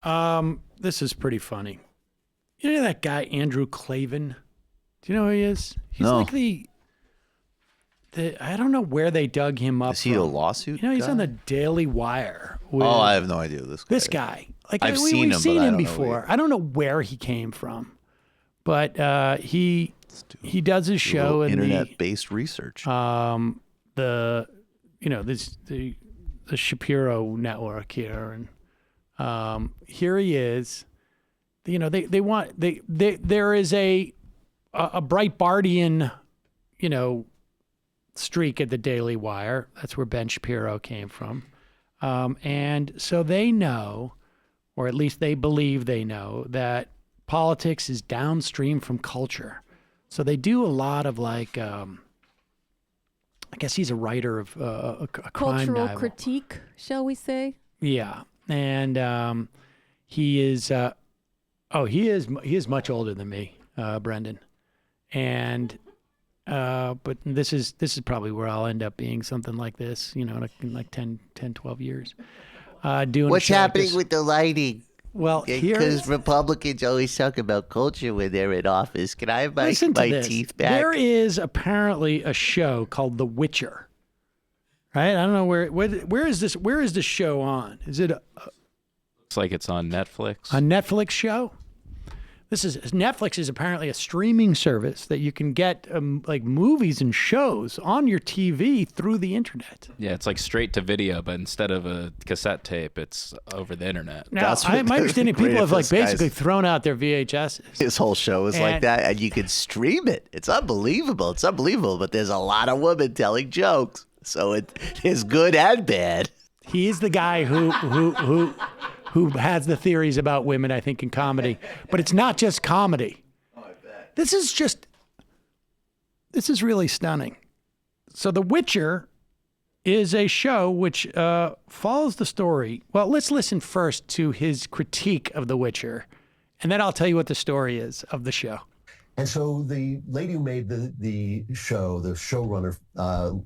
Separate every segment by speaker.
Speaker 1: This is pretty funny. You know that guy, Andrew Klavan? Do you know who he is? He's
Speaker 2: No.
Speaker 1: like the I don't know where they dug him up
Speaker 2: Is he
Speaker 1: from.
Speaker 2: a lawsuit
Speaker 1: You know, he's
Speaker 2: guy?
Speaker 1: on the Daily Wire. With
Speaker 2: Oh, I have no idea this guy.
Speaker 1: this guy. Like
Speaker 2: I've
Speaker 1: we've
Speaker 2: seen him,
Speaker 1: seen
Speaker 2: but I
Speaker 1: him
Speaker 2: don't know
Speaker 1: before.
Speaker 2: who
Speaker 1: I don't know where he came from, but he does his show in
Speaker 2: internet-based research.
Speaker 1: the Shapiro network here, and here he is. You know, there is a Breitbartian, streak at the Daily Wire. That's where Ben Shapiro came from. And so they know, or at least they believe they know, that politics is downstream from culture. So they do a lot of like, I guess he's a writer of a crime
Speaker 3: Cultural
Speaker 1: novel.
Speaker 3: critique, shall we say?
Speaker 1: Yeah. And he is, he is much older than me, Brendan. And but this is probably where I'll end up being, something like this, in like 10, 12 years. Doing
Speaker 4: What's happening with the lighting?
Speaker 1: Well,
Speaker 4: Because Republicans always talk about culture when they're in office. Can I have my teeth back?
Speaker 1: There is apparently a show called The Witcher. Right? I don't know where is this? Where is this show on? Is it
Speaker 5: Looks like it's on Netflix.
Speaker 1: a Netflix show? Netflix is apparently a streaming service that you can get like movies and shows on your TV through the internet.
Speaker 5: Yeah, it's like straight to video, but instead of a cassette tape, it's over the internet.
Speaker 1: Now, my understanding, people have like basically thrown out their VHSs.
Speaker 2: His whole show is like that, and you can stream it. It's unbelievable. It's unbelievable, but there's a lot of women telling jokes, so it is good and bad.
Speaker 1: He's the guy who has the theories about women, I think, in comedy. But it's not just comedy. Oh, I bet. This is really stunning. So The Witcher is a show which follows the story. Well, let's listen first to his critique of The Witcher, and then I'll tell you what the story is of the show.
Speaker 6: And so the lady who made the show, the showrunner,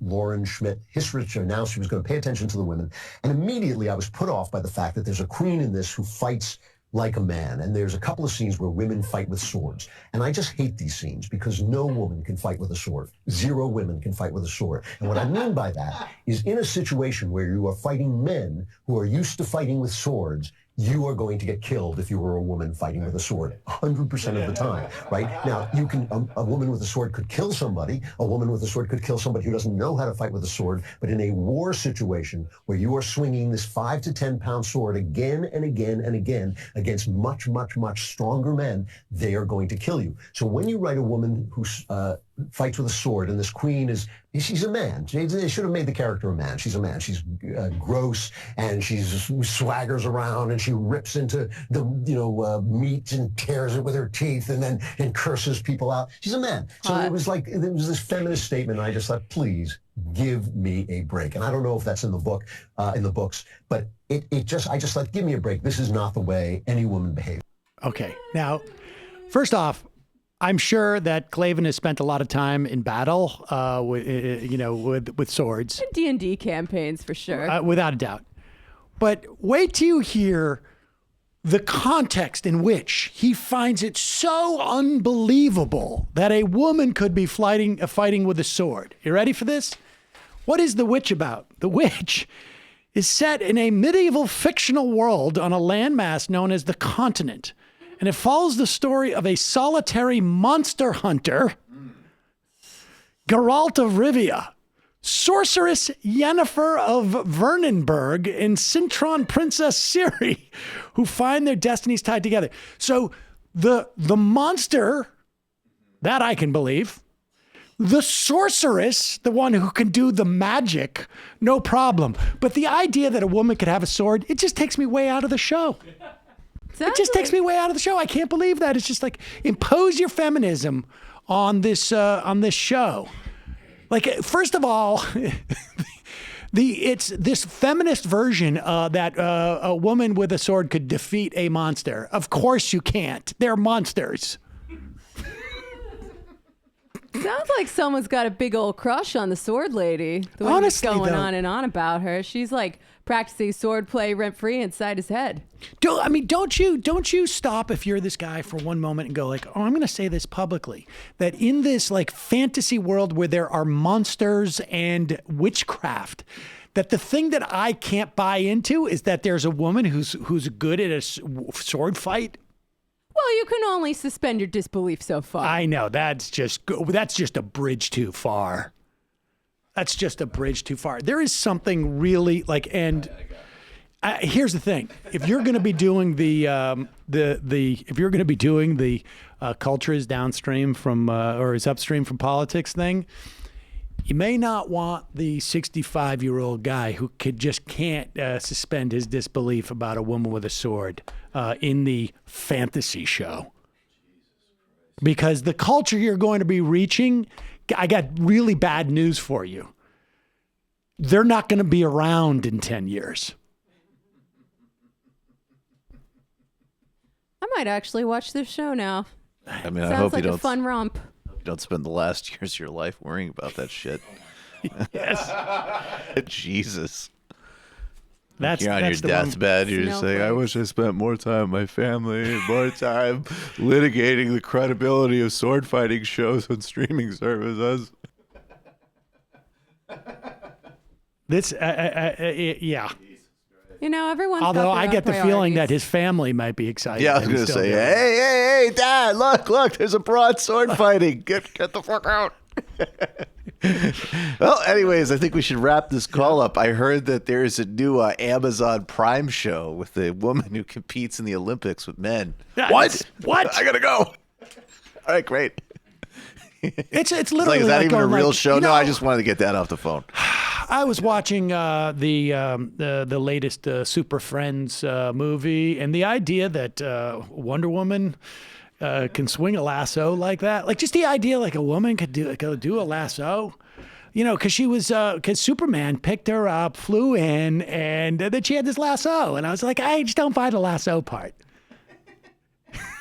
Speaker 6: Lauren Schmidt Hisrich, announced she was going to pay attention to the women. And immediately I was put off by the fact that there's a queen in this who fights like a man. And there's a couple of scenes where women fight with swords. And I just hate these scenes because no woman can fight with a sword. 0 women can fight with a sword. And what I mean by that is in a situation where you are fighting men who are used to fighting with swords, you are going to get killed if you were a woman fighting with a sword, 100% of the time, right? Now, you can, a woman with a sword could kill somebody. A woman with a sword could kill somebody who doesn't know how to fight with a sword. But in a war situation where you are swinging this 5 to 10 pound sword again and again and again against much, much, much stronger men, they are going to kill you. So when you write a woman who fights with a sword, and this queen she's a man. They should have made the character a man. She's a man. She's gross, and she swaggers around, and she rips into the meat and tears it with her teeth, and curses people out. She's a man. So it was this feminist statement, and I just thought, please give me a break. And I don't know if that's in the books, but I just thought, give me a break. This is not the way any woman behaves.
Speaker 1: Okay, now, first off, I'm sure that Klavan has spent a lot of time in battle, with swords.
Speaker 3: D&D campaigns, for sure.
Speaker 1: Without a doubt. But wait till you hear the context in which he finds it so unbelievable that a woman could be fighting with a sword. You ready for this? What is The Witch about? The Witch is set in a medieval fictional world on a landmass known as the Continent. And it follows the story of a solitary monster hunter, Geralt of Rivia, sorceress Yennefer of Vernenberg, and Cintron Princess Ciri, who find their destinies tied together. So the monster, that I can believe, the sorceress, the one who can do the magic, no problem. But the idea that a woman could have a sword, it just takes me way out of the show. It just takes me way out of the show. I can't believe that. It's just like, impose your feminism on this show. Like, first of all, it's this feminist version that a woman with a sword could defeat a monster. Of course you can't. They're monsters.
Speaker 3: Sounds like someone's got a big old crush on the sword lady. The way
Speaker 1: Honestly,
Speaker 3: going
Speaker 1: though,
Speaker 3: on and on about her. She's like practicing swordplay rent-free inside his head.
Speaker 1: Don't you stop if you're this guy for one moment and go like, oh, I'm going to say this publicly, that in this like fantasy world where there are monsters and witchcraft, that the thing that I can't buy into is that there's a woman who's good at a sword fight.
Speaker 3: Well, you can only suspend your disbelief so far.
Speaker 1: I know, that's just a bridge too far. That's just a bridge too far. There is something really like, and here's the thing: if you're going to be doing the culture is downstream from or is upstream from politics thing, you may not want the 65-year-old guy who can't suspend his disbelief about a woman with a sword in the fantasy show. Because the culture you're going to be reaching, I got really bad news for you. They're not going to be around in 10 years.
Speaker 3: I might actually watch this show now.
Speaker 2: I mean,
Speaker 3: Sounds
Speaker 2: I hope
Speaker 3: like
Speaker 2: you
Speaker 3: a
Speaker 2: don't.
Speaker 3: fun romp.
Speaker 2: You don't spend the last years of your life worrying about that shit.
Speaker 1: Yes.
Speaker 2: Jesus.
Speaker 1: That's
Speaker 2: You're on your
Speaker 1: the one-
Speaker 2: deathbed. You're just saying, I
Speaker 3: Snowflakes.
Speaker 2: wish I spent more time with my family, more time litigating the credibility of sword fighting shows on streaming services.
Speaker 1: This, yeah.
Speaker 3: You know, everyone's
Speaker 1: Although
Speaker 3: got their
Speaker 1: I
Speaker 3: own
Speaker 1: get the feeling that
Speaker 3: priorities.
Speaker 1: his family might be excited.
Speaker 2: Yeah, I was
Speaker 1: that
Speaker 2: going
Speaker 1: he's
Speaker 2: to
Speaker 1: still
Speaker 2: say,
Speaker 1: doing it.
Speaker 2: hey, Dad, look, there's a broad sword fighting. Get the fuck out. Well, anyways, I think we should wrap this call up. I heard that there's a new Amazon Prime show with a woman who competes in the Olympics with men.
Speaker 1: What?
Speaker 2: I gotta go. All right, great.
Speaker 1: It's
Speaker 2: It's
Speaker 1: literally
Speaker 2: like, is that
Speaker 1: like
Speaker 2: even a
Speaker 1: going
Speaker 2: real
Speaker 1: like,
Speaker 2: show?
Speaker 1: you
Speaker 2: No,
Speaker 1: know,
Speaker 2: I just wanted to get that off the phone.
Speaker 1: I was watching the latest Super Friends movie, and the idea that Wonder Woman can swing a lasso like that, like just the idea like a woman could do a lasso, you know, because Superman picked her up, flew in, and then she had this lasso, and I was like, I just don't buy the lasso part.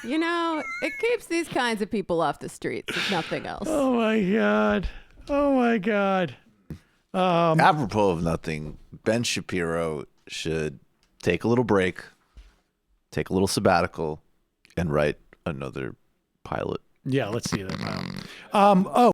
Speaker 3: You know, it keeps these kinds of people off the streets, if nothing else.
Speaker 1: Oh my god! Oh my god!
Speaker 2: Apropos of nothing, Ben Shapiro should take a little break, take a little sabbatical, and write another pilot.
Speaker 1: Yeah, let's see that now. Oh.